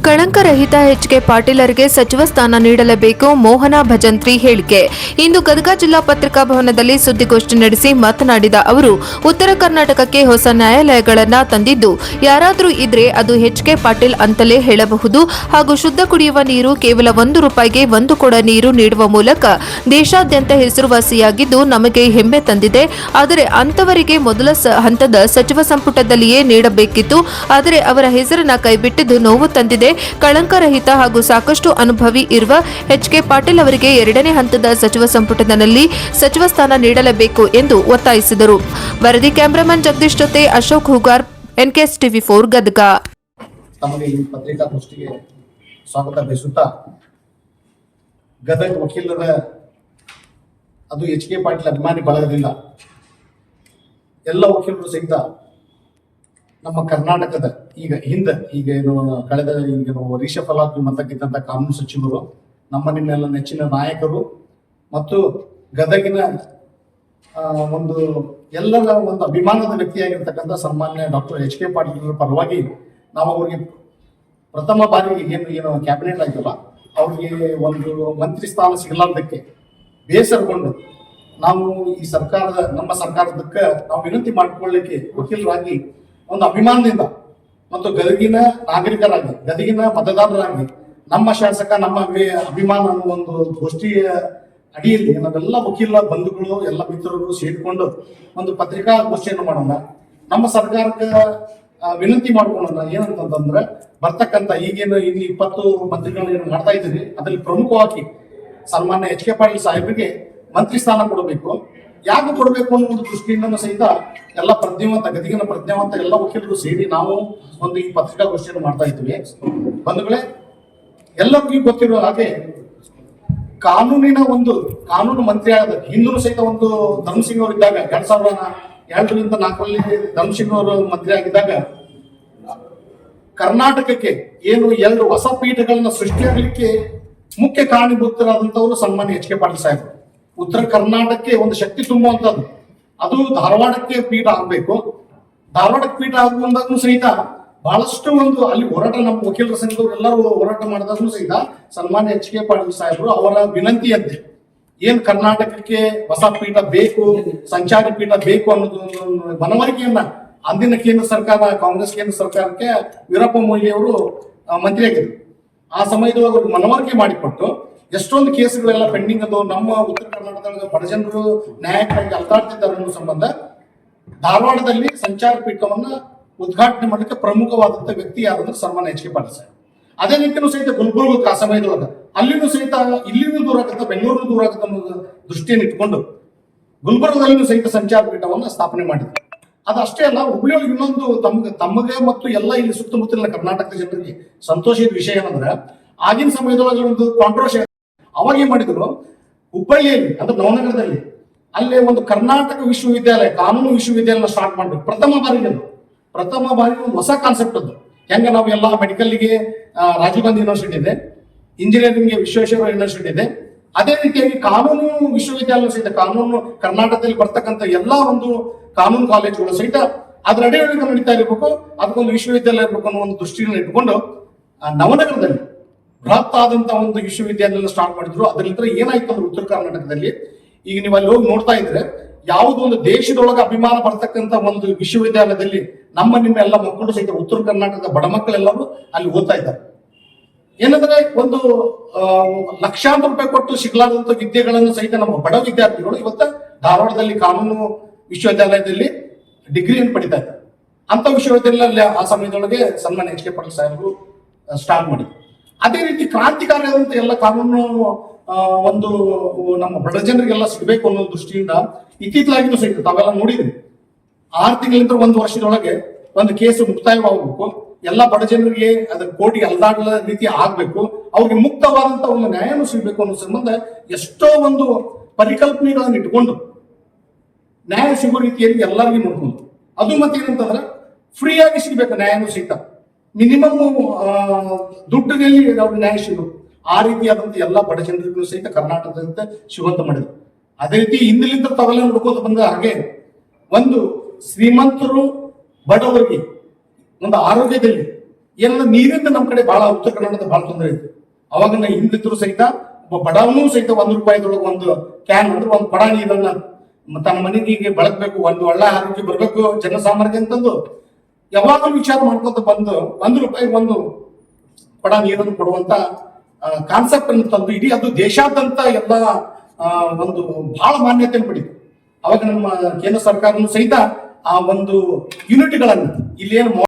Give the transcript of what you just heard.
ಕಳಂಕರಹಿತ HK. ಪಾಟೀಲರಿಗೆ ಸಚಿವ ಸ್ಥಾನ ನೀಡಲೇಬೇಕು. ಮೋಹನ ಭಜಂತ್ರಿ ಹೇಳಿಕೆ. ಇಂದು ಗದಗ ಜಿಲ್ಲಾ ಪತ್ರಿಕಾ ಭವನದಲ್ಲಿ ಸುದ್ದಿಗೋಷ್ಠಿ ನಡೆಸಿ ಮಾತನಾಡಿದ ಅವರು, ಉತ್ತರ ಕರ್ನಾಟಕಕ್ಕೆ ಹೊಸ ನ್ಯಾಯಾಲಯಗಳನ್ನು ತಂದಿದ್ದು ಯಾರಾದರೂ ಇದ್ರೆ ಅದು ಎಚ್.ಕೆ. ಪಾಟೀಲ್ ಅಂತಲೇ ಹೇಳಬಹುದು. ಹಾಗೂ ಶುದ್ಧ ಕುಡಿಯುವ ನೀರು ಕೇವಲ ₹1ಗೆ 1 ಕೊಡ ನೀರು ನೀಡುವ ಮೂಲಕ ದೇಶಾದ್ಯಂತ ಹೆಸರುವಾಸಿಯಾಗಿದ್ದು ನಮಗೆ ಹೆಮ್ಮೆ ತಂದಿದೆ. ಆದರೆ ಅಂತವರಿಗೆ ಮೊದಲ ಹಂತದ ಸಚಿವ ಸಂಪುಟದಲ್ಲಿಯೇ ನೀಡಬೇಕಿತ್ತು. ಆದರೆ ಅವರ ಹೆಸರನ್ನ ಕೈಬಿಟ್ಟಿದ್ದು ನೋವು ತಂದಿದೆ. ಕಳಂಕರಹಿತ ಹಾಗೂ ಸಾಕಷ್ಟು ಅನುಭವಿ ಇರುವ ಎಚ್.ಕೆ. ಪಾಟೀಲ್ ಅವರಿಗೆ 2ನೇ ಹಂತದ ಸಚಿವ ಸಂಪುಟದಲ್ಲಿ ಸಚಿವ ಸ್ಥಾನ ನೀಡಲೇಬೇಕು ಎಂದು ಒತ್ತಾಯಿಸಿದರು. ವರದಿ ಕ್ಯಾಮರಾಮನ್ ಜಗದೀಶ್ ಜೊತೆ ಅಶೋಕ್ ಹುಗಾರ್, NKS TV4 ಗದಗ. ತಮಗೆ ಈ ಪತ್ರಿಕಾಗೋಷ್ಠಿಗೆ ಸ್ವಾಗತ ಬಯಸುತ್ತಾ, ಗದಗ ವಕೀಲರ ಅದು ಎಚ್.ಕೆ. ಪಾಟೀಲ್ ಅಭಿಮಾನಿ ಬಳಗದಿಂದ ಎಲ್ಲ ವಕೀಲರು ಸಹಿತ ನಮ್ಮ ಕರ್ನಾಟಕದ ಈಗ ಏನು ಕಳೆದ ರೀಶಫಲ ಮತಕ್ಕಿದ್ದಂಥ ಕಾನೂನು ಸಚಿವರು, ನಿಮ್ಮೆಲ್ಲ ನೆಚ್ಚಿನ ನಾಯಕರು ಮತ್ತು ಗದಗಿನ ಎಲ್ಲರ ಒಂದು ಅಭಿಮಾನದ ವ್ಯಕ್ತಿಯಾಗಿರ್ತಕ್ಕಂಥ ಸನ್ಮಾನ್ಯ ಡಾಕ್ಟರ್ ಎಚ್.ಕೆ. ಪಾಟೀಲ್ ಪರವಾಗಿ ನಾವು ಅವ್ರಿಗೆ ಪ್ರಥಮ ಬಾರಿಗೆ ಏನು ಕ್ಯಾಬಿನೆಟ್ ಆಯ್ತಲ್ಲ, ಅವ್ರಿಗೆ ಒಂದು ಮಂತ್ರಿ ಸ್ಥಾನ ಸಿಗಲಾರ್ದಕ್ಕೆ ಬೇಸರಗೊಂಡು ನಾವು ಈ ನಮ್ಮ ಸರ್ಕಾರದಕ್ಕೆ ನಾವು ವಿನಂತಿ ಮಾಡಿಕೊಳ್ಳಲಿಕ್ಕೆ ವಕೀಲರಾಗಿ ಒಂದು ಅಭಿಮಾನದಿಂದ ಮತ್ತು ಗದಗಿನ ನಾಗರಿಕರಾಗಿ, ಗದಗಿನ ಮತದಾರರಾಗಿ, ನಮ್ಮ ಶಾಸಕ ನಮ್ಮ ಅಭಿಮಾನ ಅನ್ನೋ ಒಂದು ಗೋಷ್ಠಿಯ ಅಡಿಯಲ್ಲಿ ನಾವೆಲ್ಲ ವಕೀಲ ಬಂಧುಗಳು ಎಲ್ಲ ಮಿತ್ರರು ಸೇರಿಕೊಂಡು ಒಂದು ಪತ್ರಿಕಾಗೋಷ್ಠಿಯನ್ನು ಮಾಡೋಣ. ನಮ್ಮ ಸರ್ಕಾರಕ್ಕೆ ವಿನಂತಿ ಮಾಡ್ಕೊಳ್ಳೋಣ. ಏನಂತಂದ್ರೆ, ಬರ್ತಕ್ಕಂಥ ಈಗೇನು ಇಲ್ಲಿ 20 ಮಂತ್ರಿಗಳನ್ನ ಏನು ಮಾಡ್ತಾ ಇದ್ದೀರಿ, ಅದರಲ್ಲಿ ಪ್ರಮುಖವಾಗಿ ಸನ್ಮಾನ್ಯ ಎಚ್.ಕೆ. ಪಾಟೀಲ್ ಸಾಹೇಬರಿಗೆ ಮಂತ್ರಿ ಸ್ಥಾನ ಕೊಡಬೇಕು. ಯಾಕೆ ಕೊಡಬೇಕು ಅನ್ನೋ ಒಂದು ದೃಷ್ಟಿಯಿಂದ ಸಹಿತ ಎಲ್ಲ ಗದಗಿನ ಪ್ರಜ್ಞಾವಂತ ಎಲ್ಲ ವಕೀಲರು ಸೇರಿ ನಾವು ಒಂದು ಈ ಪತ್ರಿಕಾಗೋಷ್ಠಿಯನ್ನು ಮಾಡ್ತಾ ಇದ್ವಿ. ಬಂಧುಗಳೇ, ಎಲ್ಲರಿಗೂ ಗೊತ್ತಿರೋ ಹಾಗೆ ಕಾನೂನು ಮಂತ್ರಿ ಆದ ಹಿಂದೂ ಸಹಿತ ಒಂದು ಧರ್ಮಸಿಂಗ್ ಅವರು ಇದ್ದಾಗ 2002ರಿಂದ 2004ರಲ್ಲಿ ಧರ್ಮಸಿಂಗ್ ಅವರು ಮಂತ್ರಿ ಆಗಿದ್ದಾಗ ಕರ್ನಾಟಕಕ್ಕೆ ಏನು 2 ಹೊಸ ಪೀಠಗಳನ್ನ ಸೃಷ್ಟಿಯಾಗಲಿಕ್ಕೆ ಮುಖ್ಯ ಕಾರಣೀಭೂತರಾದಂಥವರು ಸನ್ಮಾನ್ಯ ಎಚ್.ಕೆ. ಪಾಟೀಲ್ ಸಾಹೇಬರು. ಉತ್ತರ ಕರ್ನಾಟಕಕ್ಕೆ ಒಂದು ಶಕ್ತಿ ತುಂಬುವಂಥದ್ದು, ಅದು ಧಾರವಾಡಕ್ಕೆ ಪೀಠ ಆಗಬೇಕು. ಧಾರವಾಡಕ್ಕೆ ಪೀಠ ಆಗುವಂದಾಗೂ ಸಹಿತ ಬಹಳಷ್ಟು ಅಲ್ಲಿ ಹೋರಾಟ, ನಮ್ಮ ವಕೀಲರ ಸಂಘದವರು ಎಲ್ಲರೂ ಹೋರಾಟ ಮಾಡಿದಾಗೂ ಸಹಿತ ಸನ್ಮಾನ್ಯ ಎಚ್.ಕೆ. ಪಾಟೀಲ್ ಸಾಹೇಬರು ಅವರ ವಿನಂತಿಯಂತೆ ಏನ್ ಕರ್ನಾಟಕಕ್ಕೆ ಹೊಸ ಪೀಠ ಬೇಕು, ಸಂಚಾರಿ ಪೀಠ ಬೇಕು ಅನ್ನೋದು ಮನವರಿಕೆಯನ್ನ ಅಂದಿನ ಕೇಂದ್ರ ಸರ್ಕಾರ, ಕಾಂಗ್ರೆಸ್ ಕೇಂದ್ರ ಸರ್ಕಾರಕ್ಕೆ ವೀರಪ್ಪ ಮೊಯ್ಲಿ ಅವರು ಮಂತ್ರಿ ಆಗಿದ್ರು. ಆ ಸಮಯದೊಳಗೆ ಅವರು ಮನವರಿಕೆ ಮಾಡಿಕೊಟ್ಟು ಎಷ್ಟೊಂದು ಕೇಸುಗಳೆಲ್ಲ ಪೆಂಡಿಂಗ್ ಅದು ನಮ್ಮ ಉತ್ತರ ಕರ್ನಾಟಕದ ಬಡಜನರು ನ್ಯಾಯಕ್ಕಾಗಿ ಅಲ್ದಾಡ್ತಿದ್ದಾರೆ ಅನ್ನೋ ಸಂಬಂಧ ಧಾರವಾಡದಲ್ಲಿ ಸಂಚಾರ ಪೀಠವನ್ನ ಉದ್ಘಾಟನೆ ಮಾಡಲಿಕ್ಕೆ ಪ್ರಮುಖವಾದಂತ ವ್ಯಕ್ತಿ ಯಾರಂದ್ರೆ ಸನ್ಮಾನ್ಯ ಎಚ್.ಕೆ. ಪಾಟೀಲ್ ಸಾಹೇಬ್. ಅದೇ ರೀತಿಯೂ ಸಹಿತ ಗುಲ್ಬರ್ಗ ಆ ಸಮಯದೊಳಗೆ ಅಲ್ಲಿನೂ ಸಹಿತ ಇಲ್ಲಿನೂ ದೂರ ಆಗುತ್ತೆ, ಬೆಂಗಳೂರಿನೂ ದೂರ ಆಗುತ್ತೆ ಅನ್ನೋ ದೃಷ್ಟಿಯನ್ನು ಇಟ್ಕೊಂಡು ಗುಲ್ಬರ್ಗದಲ್ಲಿನೂ ಸಹಿತ ಸಂಚಾರ ಪೀಠವನ್ನ ಸ್ಥಾಪನೆ ಮಾಡಿದ್ರು. ಅದಷ್ಟೇ ಅಲ್ಲ, ಹುಬ್ಳಿಯೊಳಗೆ ಇನ್ನೊಂದು ತಮಗೆ ಮತ್ತು ಎಲ್ಲ ಇಲ್ಲಿ ಸುತ್ತಮುತ್ತಲಿನ ಕರ್ನಾಟಕದ ಜನರಿಗೆ ಸಂತೋಷದ ವಿಷಯ ಏನಂದ್ರೆ, ಆಗಿನ ಸಮಯದೊಳಗೆ ಒಂದು ಕಾಂಟ್ರವರ್ಸಿ ಅವಾಗ ಏನ್ ಮಾಡಿದ್ರು, ಹುಬ್ಬಳ್ಳಿಯಲ್ಲಿ ಅಂದ್ರೆ ನವನಗರದಲ್ಲಿ ಅಲ್ಲೇ ಒಂದು ಕರ್ನಾಟಕ ವಿಶ್ವವಿದ್ಯಾಲಯ, ಕಾನೂನು ವಿಶ್ವವಿದ್ಯಾಲಯ ಸ್ಟಾರ್ಟ್ ಮಾಡ್ಬೇಕು. ಪ್ರಥಮ ಬಾರಿ ಒಂದು ಹೊಸ ಕಾನ್ಸೆಪ್ಟ್ ಅದು. ಹೆಂಗ ನಾವು ಎಲ್ಲ ಮೆಡಿಕಲ್ಗೆ ರಾಜೀವ್ ಗಾಂಧಿ ಯೂನಿವರ್ಸಿಟಿ ಇದೆ, ಇಂಜಿನಿಯರಿಂಗ್ಗೆ ವಿಶ್ವೇಶ್ವರ ಯೂನಿವರ್ಸಿಟಿ ಇದೆ, ಅದೇ ರೀತಿಯಾಗಿ ಕಾನೂನು ವಿಶ್ವವಿದ್ಯಾಲಯ ಸಹಿತ ಕಾನೂನು ಕರ್ನಾಟಕದಲ್ಲಿ ಬರ್ತಕ್ಕಂಥ ಎಲ್ಲಾ ಒಂದು ಕಾನೂನು ಕಾಲೇಜುಗಳು ಸಹಿತ ಅದ್ರ ಅಡಿಯೊಳಗೆ ನಡೀತಾ ಇರಬೇಕು, ಅದಕ್ಕೊಂದು ವಿಶ್ವವಿದ್ಯಾಲಯ ಇರಬೇಕು ಅನ್ನೋ ಒಂದು ದೃಷ್ಟಿಯನ್ನು ಇಟ್ಕೊಂಡು ನವನಗರದಲ್ಲಿ ಬೃಹತ್ ಆದಂತ ಒಂದು ವಿಶ್ವವಿದ್ಯಾಲಯ ಸ್ಟಾರ್ಟ್ ಮಾಡಿದ್ರು. ಅದರಿಂದ ಏನಾಯ್ತು ಅಂದ್ರೆ, ಉತ್ತರ ಕರ್ನಾಟಕದಲ್ಲಿ ಈಗ ನೀವು ಅಲ್ಲಿ ಹೋಗಿ ನೋಡ್ತಾ ಇದ್ರೆ ಯಾವುದೋ ಒಂದು ದೇಶದೊಳಗೆ ಅಭಿಮಾನ ಬರ್ತಕ್ಕಂಥ ಒಂದು ವಿಶ್ವವಿದ್ಯಾಲಯದಲ್ಲಿ ನಿಮ್ಮ ಎಲ್ಲ ಮಕ್ಕಳು ಸಹಿತ ಉತ್ತರ ಕರ್ನಾಟಕದ ಬಡ ಮಕ್ಕಳೆಲ್ಲರೂ ಅಲ್ಲಿ ಓದ್ತಾ ಇದ್ದಾರೆ. ಏನಂದ್ರೆ, ಒಂದು ಲಕ್ಷಾಂತರ ರೂಪಾಯಿ ಕೊಟ್ಟು ಸಿಗ್ಲಾದಂತ ವಿದ್ಯೆಗಳನ್ನು ಸಹಿತ ನಮ್ಮ ಬಡ ವಿದ್ಯಾರ್ಥಿಗಳು ಇವತ್ತ ಧಾರವಾಡದಲ್ಲಿ ಕಾನೂನು ವಿಶ್ವವಿದ್ಯಾಲಯದಲ್ಲಿ ಡಿಗ್ರಿಯನ್ನು ಪಡಿತಾ ಇದ್ದಾರೆ. ಅಂತ ವಿಶ್ವವಿದ್ಯಾಲಯ ಆ ಸಮಯದೊಳಗೆ ಸನ್ಮಾನ್ಯ ಎಚ್.ಕೆ. ಪಾಟೀಲ್ ಸಾಹೇಬರು ಸ್ಟಾರ್ಟ್ ಮಾಡಿದ್ರು. ಅದೇ ರೀತಿ ಕ್ರಾಂತಿಕಾರಿಯಾದಂತ ಎಲ್ಲ ಕಾನೂನು ಒಂದು ನಮ್ಮ ಬಡ ಜನರಿಗೆಲ್ಲ ಸಿಗಬೇಕು ಅನ್ನೋ ದೃಷ್ಟಿಯಿಂದ ಇತ್ತೀಚಲಾಗಿನೂ ಸಹಿತ ತಾವೆಲ್ಲ ನೋಡಿದ್ರಿ, 6 ತಿಂಗಳಿಂದ 1 ವರ್ಷದೊಳಗೆ ಒಂದು ಕೇಸು ಮುಕ್ತಾಯವಾಗಬೇಕು, ಎಲ್ಲ ಬಡ ಜನರಿಗೆ ಅದರ ಕೋರ್ಟಿಗೆ ಅಲ್ದಾಡಲ ರೀತಿ ಆಗ್ಬೇಕು, ಅವ್ರಿಗೆ ಮುಕ್ತವಾದಂತ ಒಂದು ನ್ಯಾಯನೂ ಸಿಗಬೇಕು ಅನ್ನೋ ಸಂಬಂಧ ಎಷ್ಟೋ ಒಂದು ಪರಿಕಲ್ಪನೆಗಳನ್ನು ಇಟ್ಕೊಂಡು ನ್ಯಾಯ ಸಿಗೋ ರೀತಿಯಲ್ಲಿ ಎಲ್ಲರಿಗೂ ನೋಡ್ಕೊಂಡು, ಅದು ಮತ್ತೆ ಏನಂತಂದ್ರೆ ಫ್ರೀಯಾಗಿ ಸಿಗ್ಬೇಕು ನ್ಯಾಯನೂ ಸಹಿತ, ಮಿನಿಮಮ್ ದುಡ್ಡಿನಲ್ಲಿ ಅವ್ರಿಗೆ ನ್ಯಾಯ ಸಿಗಬೇಕು. ಆ ರೀತಿಯಾದಂತ ಎಲ್ಲ ಬಡ ಜನರಿಗೂ ಸಹಿತ ಕರ್ನಾಟಕದಂತೆ ಶಿವಂತ ಮಾಡಿದ್ರು. ಅದೇ ರೀತಿ ಹಿಂದಿಲಿಂದ ತಾವೆಲ್ಲ ನೋಡ್ಕೋತ ಬಂದ ಹಾಗೆ ಒಂದು ಶ್ರೀಮಂತರು ಬಡವರಿಗೆ ಒಂದು ಆರೋಗ್ಯದಲ್ಲಿ ಏನಂದ್ರೆ ನೀರಿಂದ ನಮ್ಮ ಕಡೆ ಬಹಳ ಉತ್ತರ ಕರ್ನಾಟಕದ ಬಹಳ ತೊಂದರೆ ಇತ್ತು. ಅವಾಗ ಹಿಂದಿದ್ರು ಸಹಿತ ಒಬ್ಬ ಬಡವನು ಸಹಿತ ₹1 ಒಂದು ಕ್ಯಾನ್ ಅಂದ್ರೆ ಒಂದು ಕೊಡ ನೀರನ್ನ ತನ್ನ ಮನೆಗೆ ಬಳಕಬೇಕು, ಒಂದು ಒಳ್ಳೆ ಆರೋಗ್ಯ ಬರಬೇಕು ಜನಸಾಮಾನ್ಯರಿಗೆ ಅಂತಂದು ಯಾವಾಗಲೂ ವಿಚಾರ ಮಾಡ್ಕೊಂತ ಬಂದು ₹1 ಒಂದು ಕೊಡ ನೀರನ್ನು ಕೊಡುವಂತ ಕಾನ್ಸೆಪ್ಟ್ ಅನ್ನು ತಂದು ಇಡೀ ಅದು ದೇಶಾದ್ಯಂತ ಎಲ್ಲ ಒಂದು ಬಹಳ ಮಾನ್ಯತೆಯನ್ನು ಪಡೆಯಿತು. ಅವಾಗ ನಮ್ಮ ಕೇಂದ್ರ ಸರ್ಕಾರನು ಸಹಿತ ಆ ಒಂದು ಯೂನಿಟ್ಗಳನ್ನು ಇಲ್ಲೇನು